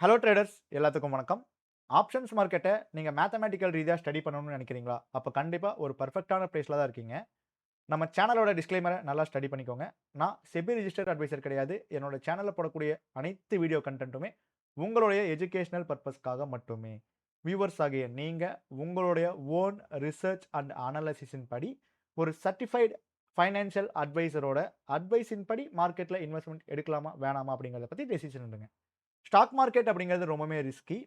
Hello traders எல்லாத்துக்கும் வணக்கம். Options மார்க்கெட்ட நீங்க மேத்தமேட்டிக்கல் ரீதியா ஸ்டடி பண்ணணும்னு நினைக்கிறீங்களா? அப்ப கண்டிப்பா ஒரு பெர்ஃபெக்ட்டான பிளேஸ்ல தான் இருக்கீங்க. நம்ம சேனலோட டிஸ்க்ளைமர நல்லா ஸ்டடி பண்ணிக்கோங்க. நான் செபி ரிஜிஸ்டர்ட் அட்வைசர் கிடையாது. என்னோட சேனல்ல போடக்கூடிய அனைத்து வீடியோ கன்டென்ட்டுமே உங்களுடைய எஜுகேஷனல் பர்ப்பஸ்க்காக மட்டுமே. வியூவர்ஸ் ஆகிய நீங்க உங்களுடைய ஓன் ரிசர்ச் அண்ட் அனாலிசிஸின் படி ஒரு சர்டிஃபைட் ஃபைனான்சியல் அட்வைசரோட அட்வைஸின் படி மார்க்கெட்ல இன்வெஸ்ட்மென்ட் எடுக்கலாமா? வேணாமா? அப்படிங்கிறத பத்தி டெசிஷன் எடுங்க. ஸ்டாக் மார்க்கெட் அப்படிங்கிறது ரொம்பவுமே ரிஸ்கி.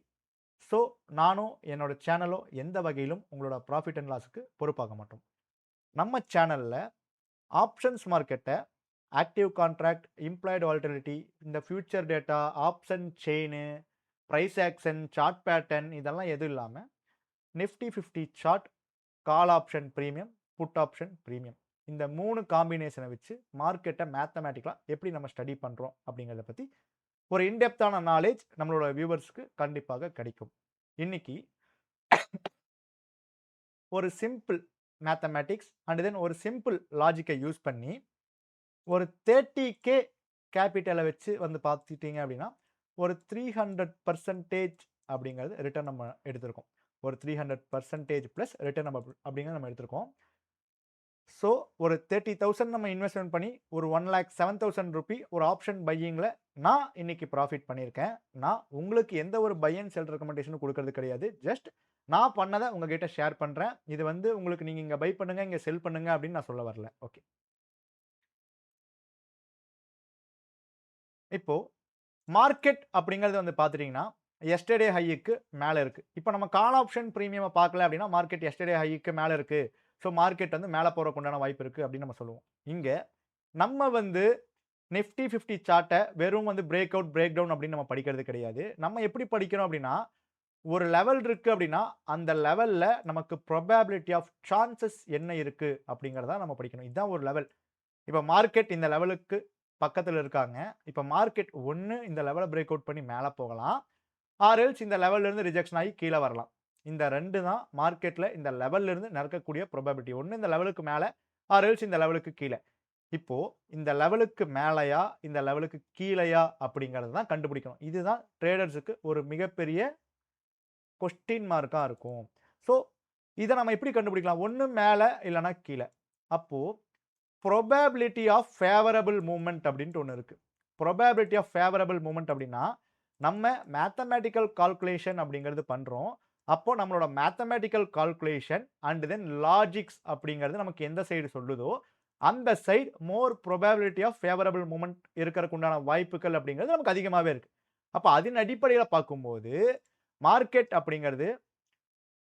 ஸோ, நானும் என்னோட சேனலோ எந்த வகையிலும் உங்களோட ப்ராஃபிட் அண்ட் லாஸ்க்கு பொறுப்பாக மாட்டோம். நம்ம சேனல்ல ஆப்ஷன்ஸ் மார்க்கெட்ட ஆக்டிவ் கான்ட்ராக்ட், இம்ப்ளாய்டு வாலட்டிலிட்டி, இந்த future data, option chain, price action, chart pattern இதெல்லாம் எதுவும் இல்லாம Nifty 50 chart, call option premium, put option premium இந்த 3 காம்பினேஷன வச்சு மார்க்கெட்ட மேத்தமேட்டிக்கலா எப்படி நம்ம ஸ்டடி பண்றோம் அப்படிங்கிறத பத்தி ஒரு இன்டெப்த்தான நாலேட்ஜ் நம்மளோட வியூவர்ஸ்க்கு கண்டிப்பாக கிடைக்கும். இன்னைக்கு ஒரு சிம்பிள் மேத்தமேட்டிக்ஸ் அண்ட் தென் ஒரு சிம்பிள் லாஜிக்க யூஸ் பண்ணி ஒரு 30K கேபிட்டல வச்சு வந்து பார்த்துட்டீங்க அப்படின்னா, ஒரு 300% அப்படிங்கிறது ரிட்டர்ன் நம்ம எடுத்திருக்கோம். ஒரு 300% பிளஸ் ரிட்டர்ன் அப்படிங்கிறத நம்ம எடுத்திருக்கோம். ஸோ, ஒரு 30,000 நம்ம இன்வெஸ்ட்மென்ட் பண்ணி ஒரு 1,07,000 ஒரு ஆப்ஷன் பையிங்ல நான் இன்னைக்கு ப்ராஃபிட் பண்ணியிருக்கேன். நான் உங்களுக்கு எந்த ஒரு பை அண்ட் செல் ரெக்கமெண்டேஷனும் குடுக்குறது கிடையாது. ஜஸ்ட் நான் பண்ணத உங்ககிட்ட ஷேர் பண்றேன். இது வந்து உங்களுக்கு நீங்க இங்க பை பண்ணுங்க, இங்க செல் பண்ணுங்க அப்படின்னு நான் சொல்ல வரல. ஓகே. இப்போ மார்க்கெட் அப்படிங்கிறது வந்து பார்த்துட்டீங்கன்னா, எஸ்டர்டே ஹைக்கு மேல இருக்கு. இப்ப நம்ம கால் ஆப்ஷன் பிரீமியம பார்க்கல அப்படின்னா, மார்க்கெட் எஸ்டர்டே ஹைக்கு மேல இருக்கு. ஸோ, மார்க்கெட் வந்து மேல போறதுக்கு உண்டான வாய்ப்பு இருக்கு அப்படின்னு நம்ம சொல்லுவோம். இங்க நம்ம வந்து நிஃப்டி 50 சார்ட்ட வெறும் வந்து பிரேக் அவுட், பிரேக் டவுன் அப்படின்னு நம்ம படிக்கிறது கிடையாது. நம்ம எப்படி படிக்கிறோம் அப்படின்னா, ஒரு லெவல் இருக்கு அப்படின்னா, அந்த லெவல்ல நமக்கு ப்ரோபபிலிட்டி ஆஃப் சான்ஸஸ் என்ன இருக்கு அப்படிங்கிறத நம்ம படிக்கணும். இதுதான் ஒரு லெவல். இப்ப மார்க்கெட் இந்த லெவலுக்கு பக்கத்துல இருக்காங்க. இப்ப மார்க்கெட் ஒண்ணு இந்த லெவல பிரேக் அவுட் பண்ணி மேல போகலாம். ஆர் எல்ஸ் இந்த லெவல்ல இருந்து ரிஜெக்ஷன் ஆகி கீழ வரலாம். இந்த 2 தான் மார்க்கெட்ல இந்த லெவல்ல இருந்து நடக்கக்கூடிய ப்ரோபபிலிட்டி. ஒண்ணு இந்த லெவலுக்கு மேல, ஆர் எல்ஸ் இந்த லெவலுக்கு கீழ. இப்போ இந்த லெவலுக்கு மேலயா, இந்த லெவலுக்கு கீழயா அப்படிங்கிறத தான் கண்டுபிடிக்கணும். இதுதான் ட்ரேடர்ஸ்க்கு ஒரு மிகப்பெரிய கொஸ்டின் மார்க்கா இருக்கும். ஸோ, இத நம்ம எப்படி கண்டுபிடிக்கலாம்? ஒண்ணு மேல இல்லன்னா கீழ. அப்போ ப்ரோபபிலிட்டி ஆஃப் ஃபேவரபிள் மூவ்மென்ட் அப்படின்ட்டு ஒண்ணு இருக்கு. ப்ரோபபிலிட்டி ஆஃப் ஃபேவரபிள் மூவ்மென்ட் அப்படின்னா, நம்ம மேத்தமேட்டிக்கல் கால்குலேஷன் அப்படிங்கிறது பண்றோம். அப்போ நம்மளோட mathematical calculation and then logics அப்படிங்கிறது நமக்கு எந்த சைடு சொல்லுதோ, அந்த side more probability of favourable movement இருக்கறக்கு உண்டான வாய்ப்புகள் அப்படிங்கிறது நமக்கு அதிகமாவே இருக்கு. அப்ப அதன் அடிப்படையில பார்க்கும்போது, மார்க்கெட் அப்படிங்கிறது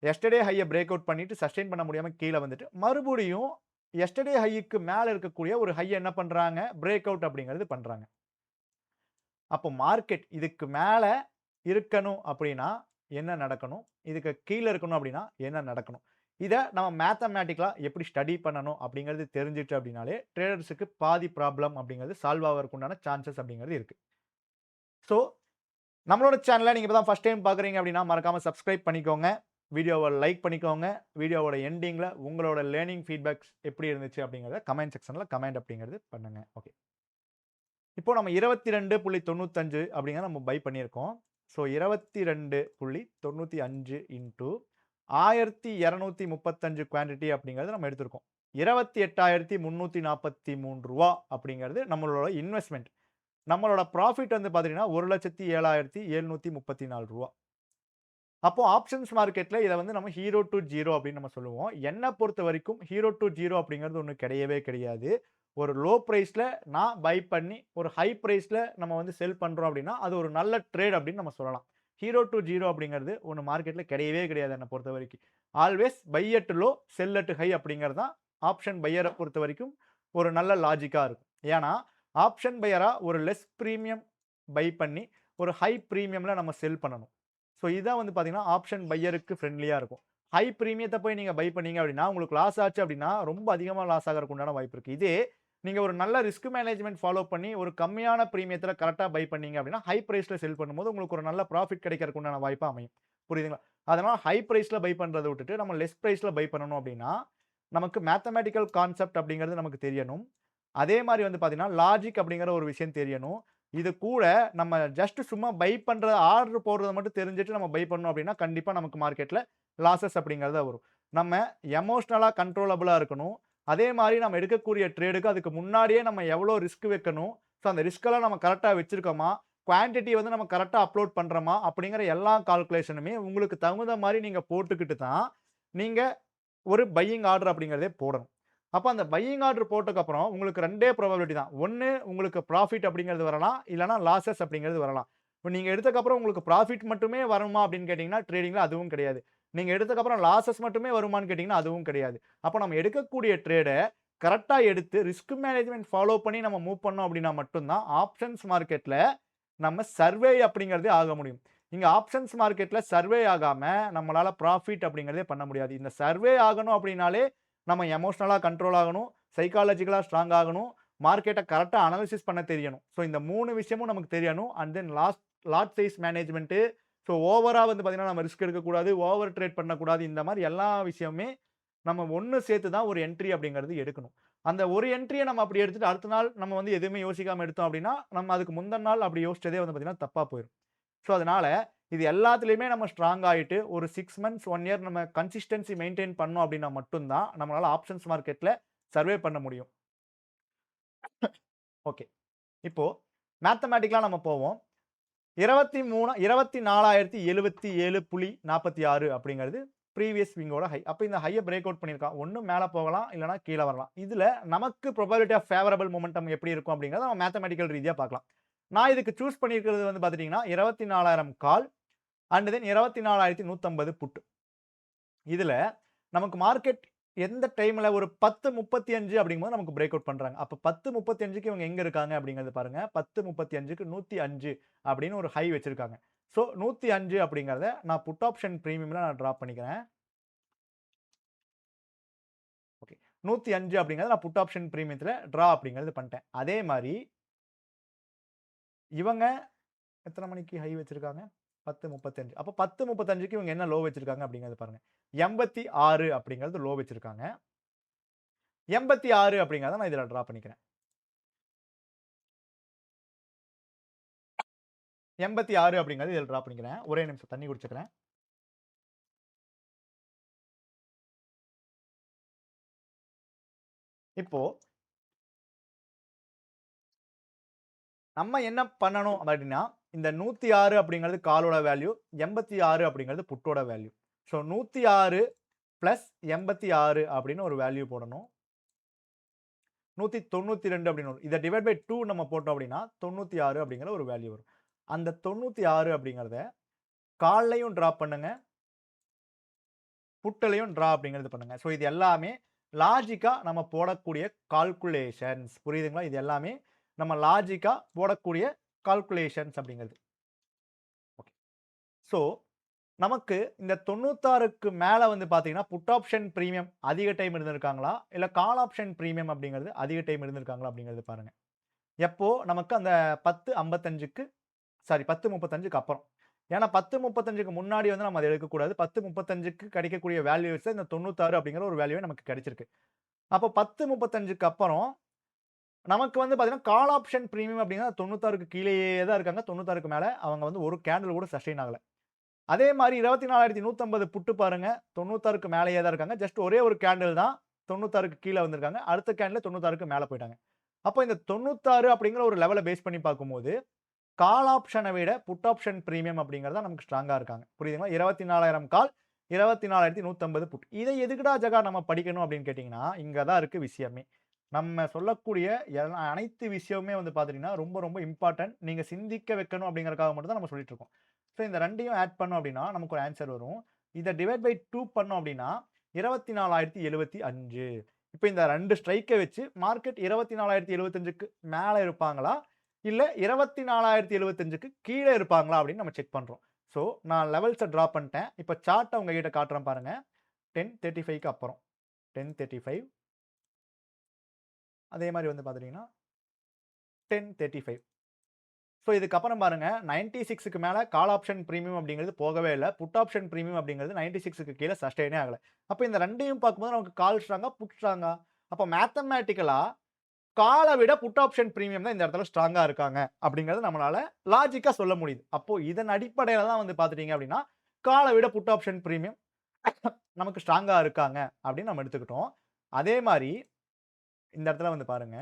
எஸ்டர்டே ஹைய பிரேக் அவுட் பண்ணிட்டு சஸ்டெயின் பண்ண முடியாம கீழ வந்துட்டு, மறுபடியும் எஸ்டர்டே ஹைக்கு மேல இருக்கக்கூடிய ஒரு ஹைய என்ன பண்றாங்க? பிரேக் அவுட் அப்படிங்கிறது பண்றாங்க. அப்போ மார்க்கெட் இதுக்கு மேல இருக்கணும் அப்படின்னா என்ன நடக்கணும்? இதுக்கு கீழ இருக்கணும் அப்படின்னா என்ன நடக்கணும்? இத நம்ம மேத்தமேட்டிக்கலா எப்படி ஸ்டடி பண்ணணும் அப்படிங்கிறது தெரிஞ்சுட்டு அப்படின்னாலே, ட்ரேடர்ஸ்க்கு பாதி ப்ராப்ளம் அப்படிங்கிறது சால்வ் ஆவதற்கு உண்டான சான்சஸ் அப்படிங்கிறது இருக்கு. ஸோ, நம்மளோட சேனல நீங்க இப்ப தான் ஃபர்ஸ்ட் டைம் பார்க்குறீங்க அப்படின்னா, மறக்காம சப்ஸ்கிரைப் பண்ணிக்கோங்க. வீடியோவ லைக் பண்ணிக்கோங்க. வீடியோவோட எண்டிங்ல உங்களோட லேர்னிங் ஃபீட்பேக்ஸ் எப்படி இருந்துச்சு அப்படிங்கிறத கமெண்ட் செக்ஷன்ல கமெண்ட் அப்படிங்கிறது பண்ணுங்க. ஓகே. இப்போ நம்ம 22.95 அப்படிங்கிறத நம்ம பை பண்ணியிருக்கோம். ஸோ 22.95 இன்டூ 1235 குவான்டிட்டி அப்படிங்கிறத நம்ம எடுத்திருக்கோம். ரூ. 28,343 அப்படிங்கிறது நம்மளோட இன்வெஸ்ட்மென்ட். நம்மளோட ப்ராஃபிட் வந்து பார்த்தீங்கன்னா, ரூ. 1,07,734. அப்போ ஆப்ஷன்ஸ் மார்க்கெட்ல இத வந்து நம்ம ஹீரோ டூ ஜீரோ அப்படின்னு நம்ம சொல்லுவோம். என்ன பொறுத்தவரைக்கும் ஹீரோ டூ ஜீரோ அப்படிங்கிறது ஒண்ணு கிடையவே கிடையாது. ஒரு லோ பிரைஸ்ல நான் பை பண்ணி, ஒரு ஹை பிரைஸ்ல நம்ம வந்து செல் பண்றோம் அப்படின்னா, அது ஒரு நல்ல ட்ரேட் அப்படின்னு நம்ம சொல்லலாம். ஹீரோ டூ ஜீரோ அப்படிங்கிறது ஒண்ணு மார்க்கெட்ல கிடையவே கிடையாது என்ன பொறுத்தவரைக்கும். Always by at low, sell at high அப்படிங்கிறது தான் ஆப்ஷன் பையர பொறுத்தவரைக்கும் ஒரு நல்ல லாஜிக்கா இருக்கும். ஏன்னா, ஆப்ஷன் பையரா ஒரு லெஸ் பிரீமியம் பை பண்ணி, ஒரு ஹை பிரீமியம்ல நம்ம செல் பண்ணணும். ஸோ இதான் வந்து பார்த்தீங்கன்னா, ஆப்ஷன் பையருக்கு ஃப்ரெண்ட்லியா இருக்கும். ஹை பிரீமியத்த போய் நீங்க பை பண்ணீங்க அப்படின்னா, உங்களுக்கு லாஸ் ஆச்சு அப்படின்னா, ரொம்ப அதிகமா லாஸ் ஆகறக்கு உண்டான வாய்ப்பு இருக்கு. இதே நீங்க ஒரு நல்ல ரிஸ்க் மேனேஜ்மென்ட் ஃபாலோ பண்ணி, ஒரு கம்மியான பிரீமியத்துல கரெக்ட்டா பை பண்ணீங்க அப்படின்னா, ஹை பிரைஸ்ல செல் பண்ணும்போது உங்களுக்கு ஒரு நல்ல ப்ராஃபிட் கிடைக்கிறக்கு உண்டான வாய்ப்பா அமையும். புரியுதுங்களா? அதனால ஹை பிரைஸ்ல பை பண்றத விட்டுட்டு, நம்ம லெஸ் பிரைஸ்ல பை பண்ணணும் அப்படின்னா, நமக்கு மேத்தமேட்டிக்கல் கான்செப்ட் அப்படிங்கிறது நமக்கு தெரியணும். அதே மாரி வந்து பார்த்தீங்கன்னா, லாஜிக் அப்படிங்கிற ஒரு விஷயம் தெரியணும். இது கூட நம்ம ஜஸ்ட் சும்மா பை பண்ற ஆர்டர் போடுறத மட்டும் தெரிஞ்சுட்டு நம்ம பை பண்ணோம் அப்படின்னா, கண்டிப்பா நமக்கு மார்க்கெட்ல லாஸஸ் அப்படிங்கிறது தான் வரும். நம்ம எமோஷனலா கண்ட்ரோலபிளா இருக்கணும். அதே மாரி நம்ம எடுக்கக்கூடிய ட்ரேடுக்கு அதுக்கு முன்னாடியே நம்ம எவ்வளோ ரிஸ்க் வைக்கணும். ஸோ அந்த ரிஸ்க்கெல்லாம் நம்ம கரெக்ட்டா வச்சிருக்கோமா? குவான்டிட்டி வந்து நம்ம கரெக்ட்டா அப்லோட் பண்றோமா? அப்படிங்கிற எல்லா கால்குலேஷனுமே உங்களுக்கு தகுந்த மாரி நீங்க போட்டுக்கிட்டு தான், நீங்க ஒரு பையிங் ஆர்டர் அப்படிங்கிறதே போடணும். அப்ப அந்த பையிங் ஆர்டர் போட்டதுக்கப்புறம் உங்களுக்கு 2டே ப்ராபபிலிட்டி தான். ஒண்ணு உங்களுக்கு ப்ராஃபிட் அப்படிங்கிறது வரலாம். இல்லன்னா லாஸஸ் அப்படிங்கிறது வரலாம். இப்ப நீங்க எடுத்ததுக்கப்புறம் உங்களுக்கு ப்ராஃபிட் மட்டுமே வருமா அப்படின்னு கேட்டீங்கன்னா, ட்ரேடிங்ல அதுவும் கிடையாது. நீங்க எடுத்ததுக்கப்புறம் லாஸஸ் மட்டுமே வருமான்னு கேட்டீங்கன்னா, அதுவும் கிடையாது. அப்ப நம்ம எடுக்கக்கூடிய ட்ரேட கரெக்ட்டா எடுத்து ரிஸ்க் மேனேஜ்மென்ட் ஃபாலோ பண்ணி நம்ம மூவ் பண்ணோம் அப்படின்னா மட்டும் தான் ஆப்ஷன்ஸ் மார்க்கெட்ல நம்ம சர்வே அப்படிங்கிறதே ஆக முடியும். இங்க ஆப்ஷன்ஸ் மார்க்கெட்ல சர்வே ஆகாம நம்மளால ப்ராஃபிட் அப்படிங்கிறதே பண்ண முடியாது. இந்த சர்வே ஆகணும் அப்படின்னாலே நம்ம எமோஷனலா கண்ட்ரோல் ஆகணும். சைக்காலஜிக்கலா ஸ்ட்ராங் ஆகணும். மார்க்கெட்ட கரெக்ட்டா அனலைசிஸ் பண்ண தெரியணும். ஸோ இந்த 3 விஷயமும் நமக்கு தெரியணும். And then lot size management. So ஓவரா வந்து பார்த்தீங்கன்னா, நம்ம ரிஸ்க் எடுக்கக்கூடாது. ஓவர் ட்ரேட் பண்ணக்கூடாது. இந்த மாரி எல்லா விஷயமுமே நம்ம ஒண்ணு சேர்த்து தான் ஒரு என்ட்ரி அப்படிங்கிறது எடுக்கணும். அந்த ஒரு என்ட்ரிய நம்ம அப்படி எடுத்துட்டு அடுத்த நாள் நம்ம வந்து எதுவுமே யோசிக்காம எடுத்தோம் அப்படின்னா, நம்ம அதுக்கு முந்தின நாள் அப்படி யோசிச்சதே வந்து பார்த்தீங்கன்னா, தப்பா போயிரும். ஸோ அதனால இது எல்லாத்துலயுமே நம்ம ஸ்ட்ராங் ஆயிட்டு ஒரு 6 மந்த்ஸ், 1 இயர் நம்ம கன்சிஸ்டன்சி மெயின்டெயின் பண்ணோம் அப்படின்னா மட்டும் தான் நம்மளால ஆப்ஷன்ஸ் மார்க்கெட்ல சர்வே பண்ண முடியும். ஓகே. இப்போ மேத்தமேட்டிக்கலா நம்ம போவோம். 24,077.46 அப்படிங்கிறது ப்ரீவியஸ் ஸ்விங்கோட ஹை. அப்ப இந்த ஹைய பிரேக் அவுட் பண்ணியிருக்கான். ஒண்ணு மேல போகலாம், இல்லன்னா கீழ வரலாம். இதுல நமக்கு ப்ராபபிலிட்டி ஆஃப் ஃபேவரபிள் மொமெண்டம் எப்படி இருக்கும் அப்படிங்கிறத நம்ம மேத்தமேட்டிக்கல் ரீதியா பார்க்கலாம். நான் இதுக்கு சூஸ் பண்ணியிருக்கிறது வந்து பார்த்துட்டீங்கன்னா, 24,000 கால் அண்ட் தென் 24,150 புட். இதுல நமக்கு மார்க்கெட் எந்த டைம்ல ஒரு 10:35 அப்படிங்கும்போது நமக்கு பிரேக் அவுட் பண்றாங்க. அப்ப 10:35க்கு இவங்க எங்க இருக்காங்க அப்படிங்கிறது பாருங்க. 10:35க்கு 105 அப்படின்னு ஒரு ஹை வச்சிருக்காங்க. ஸோ 105 அப்படிங்கிறத நான் புட் ஆப்ஷன் பிரீமியம்ல நான் டிராப் பண்ணிக்கிறேன். ஓகே. 105 அப்படிங்கிறத நான் புட் ஆப்ஷன் பிரீமியத்துல டிரா அப்படிங்கிறது பண்ணிட்டேன். அதே மாரி இவங்க எத்தன மணிக்கு ஹை வச்சிருக்காங்க? 10:35. அப்ப 10:35க்கு இவங்க என்ன லோ வச்சிருக்காங்க அப்படிங்கிறத பாருங்க. 86 அப்படிங்கிறது லோ வச்சிருக்காங்க. 86 அப்படிங்கிறத நான் இதுல டிரா பண்ணிக்கிறேன். 86 அப்படிங்கிறது இதுல டிரா பண்ணிக்கிறேன். ஒரே நிமிஷம் தண்ணி குடிச்சுக்கிறேன். இப்போ நம்ம என்ன பண்ணணும் அப்படின்னா, இந்த 106 அப்படிங்கிறது காலோட வேல்யூ, 86 அப்படிங்கிறது புட்டோட வேல்யூ. ஸோ 106 பிளஸ் 86 அப்படின்னு ஒரு வேல்யூ போடணும். 192 அப்படின்னு வரும். இத டிவைட் பை 2 நம்ம போட்டோம் அப்படின்னா, 96 அப்படிங்கிற ஒரு வேல்யூ வரும். அந்த 96 அப்படிங்கிறத கால்லயும் டிராப் பண்ணுங்க. புட்லயும் டிரா அப்படிங்கிறது பண்ணுங்க. ஸோ இது எல்லாமே லாஜிக்கா நம்ம போடக்கூடிய கால்குலேஷன்ஸ். புரியுதுங்களா? இது எல்லாமே நம்ம லாஜிக்கா போடக்கூடிய கால்குலேஷன்ஸ் அப்படிங்கிறது. ஓகே. ஸோ நமக்கு இந்த 96க்கு மேல வந்து பார்த்தீங்கன்னா, புட் ஆப்ஷன் பிரீமியம் அதிக டைம் இருந்திருக்காங்களா? இல்ல கால் ஆப்ஷன் பிரீமியம் அப்படிங்கிறது அதிக டைம் இருந்திருக்காங்களா? அப்படிங்கிறது பாருங்க. எப்போ நமக்கு அந்த 10:55க்கு சாரி 10:35க்கு அப்புறம். ஏன்னா 10:35க்கு முன்னாடி வந்து நம்ம அத எடுக்கக்கூடாது. 10:35க்கு கிடைக்கக்கூடிய வேல்யூஸ் இந்த 96 அப்படிங்கிற ஒரு வேல்யூவே நமக்கு கிடைச்சிருக்கு. அப்போ 10:35க்கு அப்புறம் நமக்கு வந்து பார்த்தீங்கன்னா, கால் ஆப்ஷன் பிரீமியம் அப்படிங்கிறது 96க்கு கீழயே தான் இருக்காங்க. 96க்கு மேல அவங்க வந்து ஒரு கேண்டில் கூட சஸ்டெயின் ஆகல. அதே மாரி 24,150 புட்டு பாருங்க. 96க்கு மேலேயே தான் இருக்காங்க. ஜஸ்ட் ஒரே ஒரு கேண்டில் தான் 96க்கு கீழ வந்திருக்காங்க. அடுத்த கேண்டில் 96க்கு மேல போய்ட்டாங்க. அப்போ இந்த 96 அப்படிங்கிற ஒரு லெவல பேஸ் பண்ணி பார்க்கும்போது, கால் ஆப்ஷன விட புட் ஆப்ஷன் பிரீமியம் அப்படிங்கிறது தான் நமக்கு ஸ்ட்ராங்கா இருக்காங்க. புரியுதுங்களா? 24,000 கால், 24,150 புட். இத எதுக்குடா ஜகா நம்ம படிக்கணும் அப்படின்னு கேட்டீங்கன்னா, இங்க தான் இருக்கு விஷயமே. நம்ம சொல்லக்கூடிய அனைத்து விஷயமுமே வந்து பார்த்துட்டீங்கன்னா, ரொம்ப ரொம்ப இம்பார்ட்டன்ட். நீங்க சிந்திக்க வைக்கணும் அப்படிங்கிறதுக்காக மட்டும் தான் நம்ம சொல்லிட்டு இருக்கோம். ஸோ இந்த 2யும் ஆட் பண்ணோம் அப்படின்னா, நமக்கு ஒரு ஆன்ஸர் வரும். இத டிவைட் பை 2 பண்ணோம் அப்படின்னா, 24,075. இப்ப இந்த 2 ஸ்ட்ரைக்க வச்சு மார்க்கெட் 24,075க்கு மேல இருப்பாங்களா? இல்ல 24,075க்கு கீழ இருப்பாங்களா? அப்படின்னு நம்ம செக் பண்றோம். ஸோ நான் லெவல்ஸ டிரா பண்ணிட்டேன். இப்ப சார்ட்ட உங்ககிட்ட காட்டுறேன் பாருங்க. 10:35க்கு அப்புறம். 10:35 அதே மாரி வந்து பார்த்துட்டீங்கன்னா, 10:35 ஸோ இதுக்கப்புறம் பாருங்க 96க்கு மேல கால் ஆப்ஷன் பிரீமியம் அப்படிங்கிறது போகவே இல்ல. புட் ஆப்ஷன் பிரீமியம் அப்படிங்கிறது 96க்கு கீழ சஸ்டெயினே ஆகல. அப்ப இந்த 2யும் பார்க்கும்போது நமக்கு கால் ஸ்ட்ராங்கா, புட் ஸ்ட்ராங்கா? அப்ப மேத்தமேட்டிக்கலா கால விட புட் ஆப்ஷன் பிரீமியம் தான் இந்த இடத்துல ஸ்ட்ராங்கா இருக்காங்க அப்படிங்கிறது நம்மளால லாஜிக்கா சொல்ல முடியுது. அப்போ இதன் அடிப்படையில தான் வந்து பார்த்துட்டீங்க அப்படின்னா, கால விட புட் ஆப்ஷன் பிரீமியம் நமக்கு ஸ்ட்ராங்கா இருக்காங்க அப்படின்னு நம்ம எடுத்துக்கிட்டோம். அதே மாரி இந்த இடத்துல வந்து பாருங்க,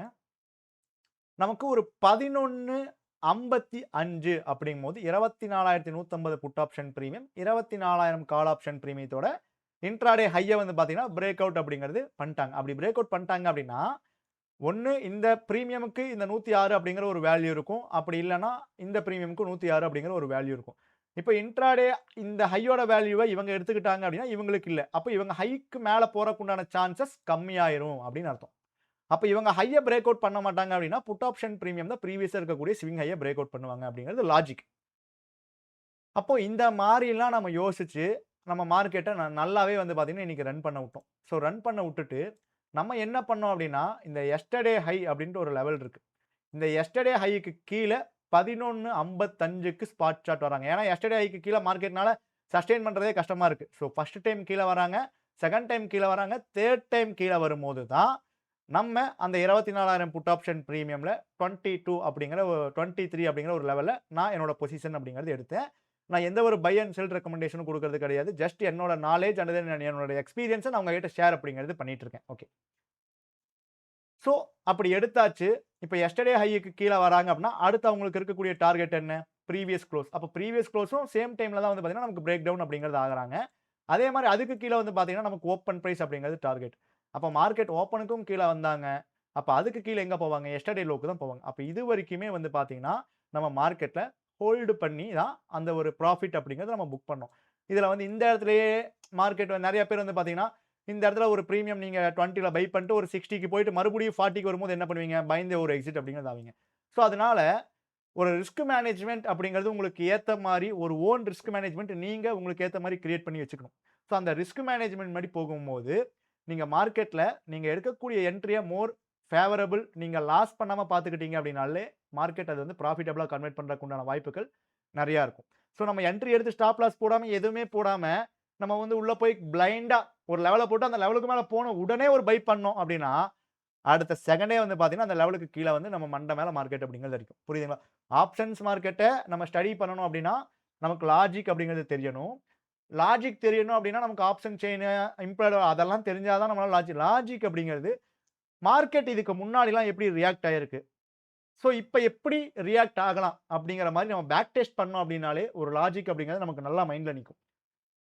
நமக்கு ஒரு 11.55 அப்படிங்கும்போது 24,150 put option premium, 24,000 call option பிரீமியத்தோட இன்ட்ராடே ஹைய வந்து பார்த்தீங்கன்னா, பிரேக் அவுட் அப்படிங்கிறது பண்ணிட்டாங்க. அப்படி பிரேக் அவுட் பண்ணிட்டாங்க அப்படின்னா, ஒண்ணு இந்த பிரீமியமுக்கு இந்த 106 அப்படிங்கிற ஒரு வேல்யூ இருக்கும். அப்படி இல்லன்னா, இந்த பிரீமியமுக்கு 106 அப்படிங்கிற ஒரு வேல்யூ இருக்கும். இப்ப இன்ட்ராடே இந்த ஹையோட வேல்யூவ இவங்க எடுத்துக்கிட்டாங்க அப்படின்னா, இவங்களுக்கு இல்ல. அப்ப இவங்க ஹைக்கு மேல போறக்கு உண்டான சான்சஸ் கம்மியாயிரும் அப்படின்னு அர்த்தம். அப்ப இவங்க ஹைய பிரேக் அவுட் பண்ண மாட்டாங்க அப்படின்னா, புட் ஆப்ஷன் பிரீமியம் தான் ப்ரீவியஸா இருக்கக்கூடிய ஸ்விங் ஹைய பிரேக் அவுட் பண்ணுவாங்க அப்படிங்கிறது லாஜிக். அப்போ இந்த மாரிலாம் நம்ம யோசிச்சு, நம்ம மார்க்கெட்ட நல்லாவே வந்து பார்த்தீங்கன்னா, இன்னைக்கு ரன் பண்ண விட்டோம். ஸோ ரன் பண்ண விட்டுட்டு, நம்ம என்ன பண்ணோம் அப்படின்னா, இந்த எஸ்டர்டே ஹை அப்படின்ட்டு ஒரு லெவல் இருக்கு. இந்த எஸ்டர்டே ஹைக்கு கீழ 11.55க்கு ஸ்பாட் சார்ட் வராங்க. ஏன்னா, எஸ்டர்டே ஹைக்கு கீழ மார்க்கெட்னால சஸ்டெயின் பண்றதே கஷ்டமா இருக்கு. ஸோ ஃபர்ஸ்ட் டைம் கீழ வராங்க, செகண்ட் டைம் கீழ வராங்க, தேர்ட் டைம் கீழ வரும்போது தான், நம்ம அந்த 24,000 புட் ஆப்ஷன் பிரீமியம்ல 22 அப்படிங்கிற 23 அப்படிங்கிற ஒரு லெவல்ல நான் என்னோட பொசிஷன் அப்படிங்கிறது எடுத்தேன். நான் எந்த ஒரு பை அண்ட் செல் ரெக்கமெண்டேஷனும் குடுக்குறது கிடையாது. ஜஸ்ட் என்னோட நாலேட்ஜ் அண்ட் தென் என்னோட எக்ஸ்பீரியன்ஸ நான் உங்ககிட்ட ஷேர் அப்படிங்கிறது பண்ணிட்டு இருக்கேன். ஓகே. ஸோ அப்படி எடுத்தாச்சு. இப்ப எஸ்டர்டே ஹைக்கு கீழ வராங்க அப்படின்னா, அடுத்து அவங்களுக்கு இருக்கக்கூடிய டார்கெட் என்ன? Previous close. அப்ப பிரீவியஸ் குளோஸும் சேம் டைம்ல தான் வந்து பார்த்தீங்கன்னா, நமக்கு பிரேக் டவுன் அப்படிங்கிறது ஆகுறாங்க. அதே மாரி அதுக்கு கீழ வந்து பார்த்தீங்கன்னா, நமக்கு ஓப்பன் பிரைஸ் அப்படிங்கிறது டார்கெட். அப்ப மார்க்கெட் ஓப்பனுக்கும் கீழ வந்தாங்க. அப்ப அதுக்கு கீழ எங்க போவாங்க? எஸ்டர்டே லோக்கு தான் போவாங்க. அப்ப இதுவரைக்குமே வந்து பார்த்தீங்கன்னா, நம்ம மார்க்கெட்ல ஹோல்டு பண்ணி தான் அந்த ஒரு ப்ராஃபிட் அப்படிங்கிறத நம்ம புக் பண்ணோம். இதுல வந்து இந்த இடத்திலேயே மார்க்கெட் நெறைய பேர் வந்து பார்த்தீங்கன்னா, இந்த இடத்துல ஒரு பிரீமியம் நீங்க 20ல பை பண்ணிட்டு ஒரு 60க்கு போயிட்டு மறுபடியும் 40க்கு வரும்போது என்ன பண்ணுவீங்க? பயந்து ஒரு எக்ஸிட் அப்படிங்கிறது ஆவீங்க. ஸோ அதனால ஒரு ரிஸ்க் மேனேஜ்மென்ட் அப்படிங்கிறது உங்களுக்கு ஏத்த மாரி ஒரு ஓன் ரிஸ்க் மேனேஜ்மென்ட் நீங்க உங்களுக்கு ஏத்த மாரி கிரியேட் பண்ணி வச்சுக்கணும். ஸோ அந்த ரிஸ்க் மேனேஜ்மென்ட் மாரி போகும்போது, நீங்க மார்க்கெட்ல நீங்க எடுக்கக்கூடிய என்ட்ரிய மோர் ஃபேவரபிள் நீங்க லாஸ் பண்ணாம பார்த்துக்கிட்டீங்க அப்படின்னாலே, மார்க்கெட் அது வந்து ப்ராஃபிட்டபிளா கன்வெர்ட் பண்றதுக்கு உண்டான வாய்ப்புகள் நெறையா இருக்கும். ஸோ நம்ம என்ட்ரி எடுத்து ஸ்டாப் லாஸ் போடாம, எதுவுமே போடாம, நம்ம வந்து உள்ள போய் பிளைண்டா ஒரு லெவல போட்டு அந்த லெவலுக்கு மேல போன உடனே ஒரு பை பண்ணோம் அப்படின்னா, அடுத்த செகண்டே வந்து பார்த்தீங்கன்னா, அந்த லெவலுக்கு கீழ வந்து நம்ம மண்ட மேல மார்க்கெட் அப்படிங்கிறது அடிக்கும். புரியுதுங்களா? ஆப்ஷன்ஸ் மார்க்கெட்ட நம்ம ஸ்டடி பண்ணணும் அப்படின்னா, நமக்கு லாஜிக் அப்படிங்கிறது தெரியணும். லாஜிக் தெரியணும் அப்படின்னா, நமக்கு ஆப்ஷன் செயின், இம்ப்ளாய்ட் அதெல்லாம் தெரிஞ்சா தான் நம்மளால லாஜிக் அப்படிங்கிறது மார்க்கெட் இதுக்கு முன்னாடிலாம் எப்படி ரியாக்ட் ஆயிருக்கு? ஸோ இப்ப எப்படி ரியாக்ட் ஆகலாம்? அப்படிங்கிற மாரி நம்ம பேக் டெஸ்ட் பண்ணோம் அப்படின்னாலே, ஒரு லாஜிக் அப்படிங்கிறது நமக்கு நல்லா மைண்ட்ல நிக்கும்.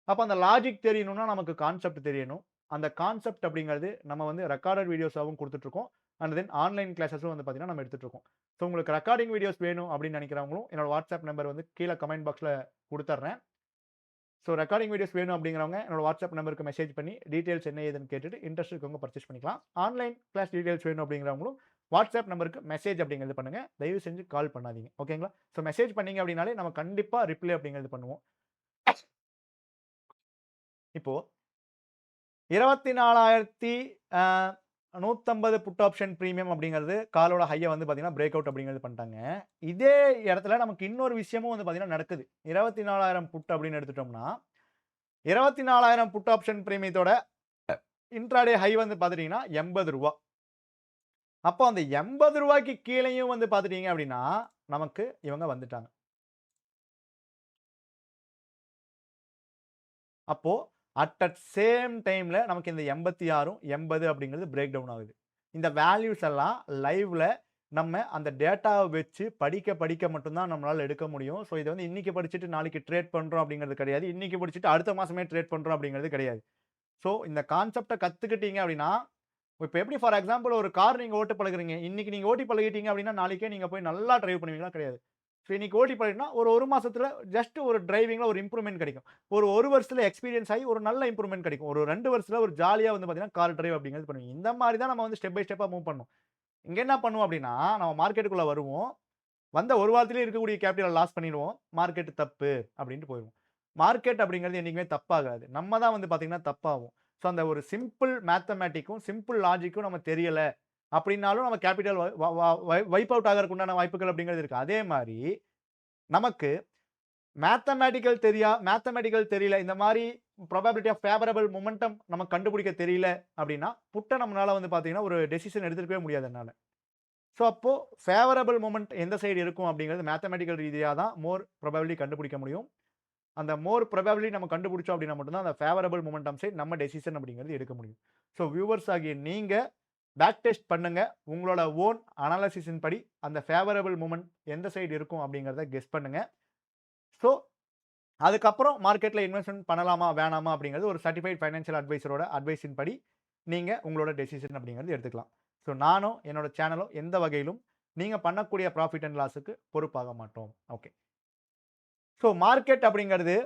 அப்ப அந்த லாஜிக் தெரியணும்னா நமக்கு கான்செப்ட் தெரியணும். அந்த கான்செப்ட் அப்படிங்கிறது நம்ம வந்து ரெக்கார்டட் வீடியோஸாவும் குடுத்துட்டு இருக்கோம். அண்ட் தென் ஆன்லைன் கிளாஸஸும் வந்து பார்த்தீங்கன்னா, நம்ம எடுத்துட்டு இருக்கோம். ஸோ உங்களுக்கு ரெக்கார்டிங் வீடியோஸ் வேணும் அப்படின்னு நினைக்கிறவங்களும், என்னோட வாட்ஸ்அப் நம்பர் வந்து கீழ கமெண்ட் பாக்ஸ்ல குடுத்துர்றேன். ஸோ ரெக்கார்டிங் வீடியோஸ் வேணும் அப்படிங்கிறவங்க என்னோட வாட்ஸ்அப் நம்பருக்கு மெசேஜ் பண்ணி டீட்டெயில்ஸ் என்ன ஏதுன்னு கேட்டுட்டு இன்ட்ரெஸ்ட் இருக்கவங்க பர்ச்சேஸ் பண்ணிக்கலாம். ஆன்லைன் கிளாஸ் டீட்டெயில்ஸ் வேணும் அப்படிங்கிறவங்களும் வாட்ஸ்அப் நம்பருக்கு மெசேஜ் அப்படிங்கிறது பண்ணுங்க. தயவு செஞ்சு கால் பண்ணாதீங்க. ஓகேங்களா? ஸோ மெசேஜ் பண்ணீங்க அப்படின்னாலே நம்ம கண்டிப்பா ரிப்ளை அப்படிங்கிறது பண்ணுவோம். இப்போ 24,150 புட் ஆப்ஷன் பிரீமியம் அப்படிங்கிறது காலோட ஹைய வந்து பார்த்தீங்கன்னா, பிரேக் அவுட் அப்படிங்கிறது பண்ணிட்டாங்க. இதே இடத்துல நமக்கு இன்னொரு விஷயமும் வந்து பார்த்தீங்கன்னா நடக்குது. 24,000 புட் அப்படின்னு எடுத்துட்டோம்னா, 24,000 புட் ஆப்ஷன் பிரீமியத்தோட இன்ட்ராடே ஹை வந்து பார்த்துட்டீங்கன்னா ரூ. 80. அப்போ அந்த ரூ. 80க்கு கீழயும் வந்து பார்த்துட்டீங்க அப்படின்னா, நமக்கு இவங்க வந்துட்டாங்க. அப்போ அட் சேம் டைம்ல நமக்கு இந்த 86ம் 80 அப்படிங்கிறது பிரேக் டவுன் ஆகுது. இந்த வேல்யூஸ் எல்லாம் லைவ்ல நம்ம அந்த டேட்டாவ வச்சு படிக்க படிக்க மட்டும் தான் நம்மளால எடுக்க முடியும். ஸோ இத வந்து இன்னைக்கு படிச்சுட்டு நாளைக்கு ட்ரேட் பண்றோம் அப்படிங்கிறது கிடையாது. இன்னைக்கு படிச்சுட்டு அடுத்த மாசமே ட்ரேட் பண்றோம் அப்படிங்கிறது கிடையாது. ஸோ இந்த கான்செப்ட்ட கத்துக்கிட்டீங்க அப்படின்னா, இப்ப எப்படி ஃபார் எக்ஸாம்பிள் ஒரு கார் நீங்க ஓட்ட பழகுறீங்க. இன்னைக்கு நீங்க ஓட்டி பழகிட்டீங்க அப்படின்னா, நாளைக்கே நீங்க போய் நல்லா டிரைவ் பண்ணுவீங்களா? கிடையாது. ஸோ இன்னைக்கு ஓட்டி பழகிட்டீங்கன்னா, ஒரு 1 மாசத்துல ஜஸ்ட் ஒரு டிரைவிங்ல ஒரு இம்ப்ரூவ்மென்ட் கிடைக்கும். ஒரு 1 வருஷத்துல எக்ஸ்பீரியன்ஸ் ஆகி ஒரு நல்ல இம்ப்ரூவ்மென்ட் கிடைக்கும். ஒரு 2 வருஷத்துல ஒரு ஜாலியா வந்து பார்த்தீங்கன்னா, கார் டிரைவ் அப்படிங்கிறது பண்ணுவீங்க. இந்த மாரி தான் நம்ம வந்து ஸ்டெப் பை ஸ்டெப்பா மூவ் பண்ணணும். இங்க என்ன பண்ணுவோம் அப்படின்னா, நம்ம மார்க்கெட்டுக்குள்ள வருவோம். வந்த 1 வாரத்திலேயே இருக்கக்கூடிய கேப்பிட்டல லாஸ் பண்ணிடுவோம். மார்க்கெட் தப்பு அப்படின்ட்டு போயிருவோம். மார்க்கெட் அப்படிங்கிறது என்னைக்குமே தப்பாகாது. நம்ம தான் வந்து பார்த்தீங்கன்னா தப்பாவோம். ஸோ அந்த ஒரு சிம்பிள் மேத்தமேட்டிக்கும், சிம்பிள் லாஜிக்கும் நம்ம தெரியல அப்படின்னாலும் நம்ம கேப்பிட்டல் வ வ வ வைப் அவுட் ஆகறதுக்கு உண்டான வாய்ப்புகள் அப்படிங்கிறது இருக்கு. அதே மாரி நமக்கு மேத்தமேட்டிக்கல் தெரியல. இந்த மாரி ப்ராபபிலிட்டி ஆஃப் ஃபேவரபிள் மொமெண்டம் நமக்கு கண்டுபிடிக்க தெரியல அப்படின்னா, புட்ட நம்மனால வந்து பார்த்தீங்கன்னா, ஒரு டெசிஷன் எடுத்திருக்கவே முடியாது என்னால. ஸோ அப்போ ஃபேவரபிள் மொமெண்ட் எந்த சைடு இருக்கும் அப்படிங்கிறது மேத்தமேட்டிக்கல் ரீதியா தான் மோர் ப்ராபபிலிட்டி கண்டுபிடிக்க முடியும். அந்த மோர் ப்ராபபிலிட்டி நம்ம கண்டுபிடிச்சோம் அப்படின்னா மட்டும் தான் அந்த ஃபேவரபிள் மொமெண்டம் சைடு நம்ம டெசிஷன் அப்படிங்கிறது எடுக்க முடியும். ஸோ வியூவர்ஸ் ஆகிய நீங்க பேக் டெஸ்ட் பண்ணுங்க. உங்களோட ஓன் அனாலிசிஸின் படி அந்த ஃபேவரபிள் மொமெண்ட் எந்த சைடு இருக்கும் அப்படிங்கிறத கெஸ் பண்ணுங்க. ஸோ அதுக்கப்புறம் மார்க்கெட்ல இன்வெஸ்ட்மென்ட் பண்ணலாமா, வேணாமா அப்படிங்கிறது ஒரு சர்டிஃபைட் ஃபைனான்சியல் அட்வைசரோட அட்வைஸின் படி நீங்க உங்களோட டெசிஷன் அப்படிங்கிறது எடுத்துக்கலாம். ஸோ நானும் என்னோட சேனலும் எந்த வகையிலும் நீங்க பண்ணக்கூடிய ப்ராஃபிட் அண்ட் லாஸ்க்கு பொறுப்பாக மாட்டோம். ஓகே. ஸோ மார்க்கெட் அப்படிங்கிறது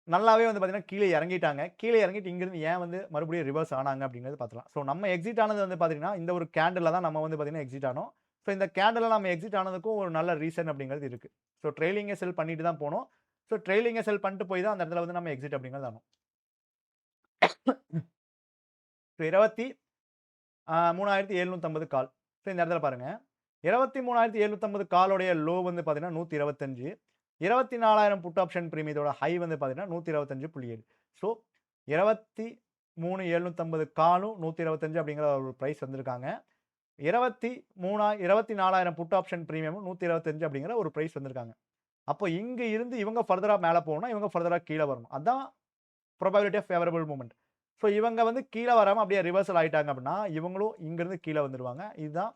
நல்லாவே வந்து பார்த்தீங்கன்னா கீழ இறங்கிட்டாங்க. கீழ இறங்கிட்டு இங்கிருந்து ஏன் வந்து மறுபடியும் ரிவர்ஸ் ஆனாங்க அப்படிங்கிறது பார்த்துக்கலாம். ஸோ நம்ம எக்ஸிட் ஆனது வந்து பார்த்தீங்கன்னா, இந்த ஒரு கேண்டில்ல தான் நம்ம வந்து பார்த்தீங்கன்னா எக்ஸிட் ஆனோம். ஸோ இந்த கேண்டில்ல நம்ம எக்ஸிட் ஆனதுக்கும் ஒரு நல்ல ரீசன் அப்படிங்கிறது இருக்கு. ஸோ ட்ரெய்லிங்க செல் பண்ணிட்டு தான் போனோம். ஸோ ட்ரெய்லிங்க செல் பண்ணிட்டு போய் தான் அந்த இடத்துல வந்து நம்ம எக்ஸிட் அப்படிங்கிறது ஆனோம். ஸோ 23,750 கால். ஸோ இந்த இடத்துல பாருங்க. 23,750 காலோடைய லோ வந்து பார்த்தீங்கன்னா 125. 24,000 புட் ஆப்ஷன் பிரீமியத்தோட ஹை வந்து பார்த்தீங்கன்னா 125.7. ஸோ 23,750 காலும் 125 அப்படிங்கிற ஒரு பிரைஸ் வந்திருக்காங்க. 24,000 புட் ஆப்ஷன் பிரீமியமும் 125 அப்படிங்கிற ஒரு பிரைஸ் வந்திருக்காங்க. அப்போ இங்க இருந்து இவங்க ஃபர்தரா மேல போகணும். இவங்க ஃபர்தரா கீழ வரணும். அதான் probability of favourable movement. So இவங்க வந்து கீழ வராம அப்படியே ரிவர்சல் ஆயிட்டாங்க அப்படின்னா, இவங்களும் இங்கிருந்து கீழ வந்துருவாங்க. இதுதான்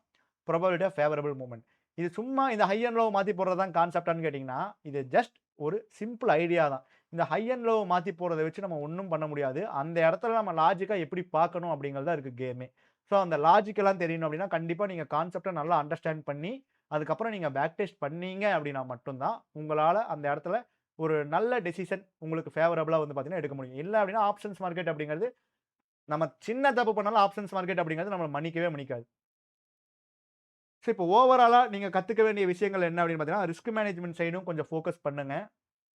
ப்ராபபிலிட்டி ஆஃப் ஃபேவரபிள் மூவ்மெண்ட். இது சும்மா இந்த ஹை அண்ட் லோவ மாத்தி போடுறது தான் கான்செப்ட்டான்னு கேட்டீங்கன்னா, இது ஜஸ்ட் ஒரு சிம்பிள் ஐடியா தான். இந்த ஹை அண்ட் லோவ மாத்தி போடுறத வச்சு நம்ம ஒண்ணும் பண்ண முடியாது. அந்த இடத்துல நம்ம லாஜிக்கா எப்படி பார்க்கணும் அப்படிங்கிறது தான் இருக்கு கேமே. ஸோ அந்த லாஜிக் எல்லாம் தெரியணும் அப்படின்னா, கண்டிப்பா நீங்க கான்செப்ட்ட நல்லா அண்டர்ஸ்டாண்ட் பண்ணி, அதுக்கப்புறம் நீங்க பேக் டெஸ்ட் பண்ணீங்க அப்படின்னா மட்டும் தான், உங்களால அந்த இடத்துல ஒரு நல்ல டெசிஷன் உங்களுக்கு ஃபேவரபிளா வந்து பார்த்தீங்கன்னா எடுக்க முடியும். இல்ல அப்படின்னா ஆப்ஷன்ஸ் மார்க்கெட் அப்படிங்கிறது, நம்ம சின்ன தப்பு பண்ணாலும் ஆப்ஷன்ஸ் மார்க்கெட் அப்படிங்கிறது நம்மள மன்னிக்கவே மன்னிக்காது. ஸோ இப்போ ஓவராலா நீங்க கத்துக்க வேண்டிய விஷயங்கள் என்ன அப்படின்னு பார்த்தீங்கன்னா, ரிஸ்க் மேனேஜ்மென்ட் சைடும் கொஞ்சம் ஃபோக்கஸ் பண்ணுங்க.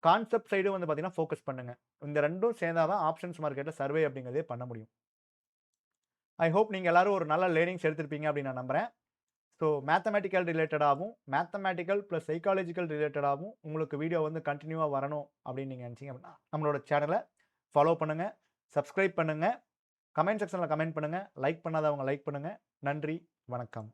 கான்செப்ட் சைடும் வந்து பார்த்தீங்கன்னா ஃபோக்கஸ் பண்ணுங்க. இந்த 2ம் சேர்ந்தா தான் ஆப்ஷன்ஸ் மார்க்கெட்ல சர்வே அப்படிங்கிறதே பண்ண முடியும். ஐ ஹோப் நீங்க எல்லாரும் ஒரு நல்ல லேர்னிங்ஸ் எடுத்திருப்பீங்க அப்படின்னு நான் நம்புறேன். ஸோ மேத்தமேட்டிக்கல் ரிலேட்டடாவும், மேத்தமேட்டிக்கல் பிளஸ் சைக்காலஜிக்கல் ரிலேட்டடாவும் உங்களுக்கு வீடியோ வந்து கன்டினியூவா வரணும் அப்படின்னு நீங்க நினைச்சீங்க அப்படின்னா, நம்மளோட சேனல ஃபாலோ பண்ணுங்க, சப்ஸ்கிரைப் பண்ணுங்க, கமெண்ட் செக்ஷன்ல கமெண்ட் பண்ணுங்க, லைக் பண்ணாதவங்க லைக் பண்ணுங்க. நன்றி, வணக்கம்.